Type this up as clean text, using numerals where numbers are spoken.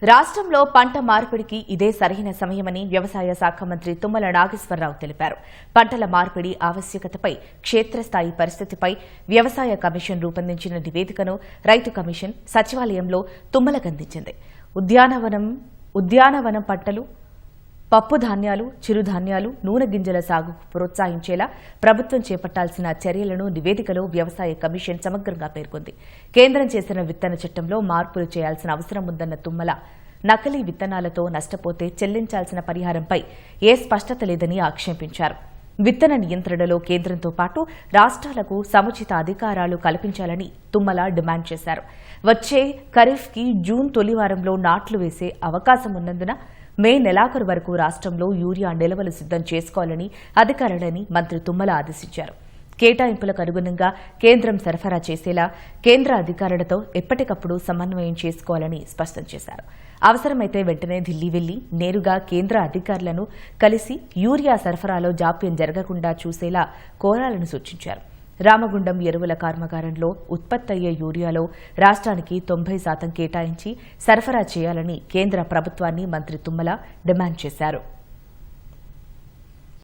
రాష్ట్రంలో పంట మార్పిడికి ఇదే సరైన సమయమని వ్యవసాయ శాఖ మంత్రి తుమ్మల నాగేశ్వరరావు తెలిపారు. పంటల మార్పిడి ఆవశ్యకతపై, క్షేత్రస్థాయి పరిస్థితిపై వ్యవసాయ కమిషన్ రూపొందించిన నివేదికను రైతు కమిషన్ సచివాలయంలో తుమ్మలకందించింది. ఉద్యానవనం పంటలు, పప్పు ధాన్యాలు, చిరుధాన్యాలు, నూనె గింజల సాగుకు ప్రోత్సహించేలా ప్రభుత్వం చేపట్టాల్సిన చర్యలను నివేదికలో వ్యవసాయ కమిషన్ సమగ్రంగా పేర్కొంది. కేంద్రం చేసిన విత్తన చట్టంలో మార్పులు చేయాల్సిన అవసరం ఉందన్న తుమ్మల, నకిలీ విత్తనాలతో నష్టపోతే చెల్లించాల్సిన పరిహారంపై ఏ స్పష్టత లేదని ఆక్షేపించారు. విత్తన నియంత్రణలో కేంద్రంతో పాటు రాష్ట్రాలకు సముచిత అధికారాలు కల్పించాలని తుమ్మల డిమాండ్ చేశారు. వచ్చే ఖరీఫ్కి జూన్ తొలి వారంలో నాట్లు వేసే అవకాశం ఉన్నందున మే నెలాఖరు వరకు రాష్ట్రంలో యూరియా నిల్వలు సిద్దం చేసుకోవాలని అధికారులని మంత్రి తుమ్మల ఆదేశించారు. కేటాయింపులకు అనుగుణంగా కేంద్రం సరఫరా చేసేలా కేంద్ర అధికారులతో ఎప్పటికప్పుడు సమన్వయం చేసుకోవాలని స్పష్టం చేశారు. అవసరమైతే వెంటనే ఢిల్లీ వెళ్లి నేరుగా కేంద్ర అధికారులను కలిసి యూరియా సరఫరాలో జాప్యం జరగకుండా చూసేలా కోరాలని సూచించారు. రామగుండం ఎరువుల కర్మాగారంలో ఉత్పత్తయ్యే యూరియాలో రాష్ట్రానికి 90% కేటాయించి సరఫరా చేయాలని కేంద్ర ప్రభుత్వాన్ని మంత్రి తుమ్మల డిమాండ్ చేశారు.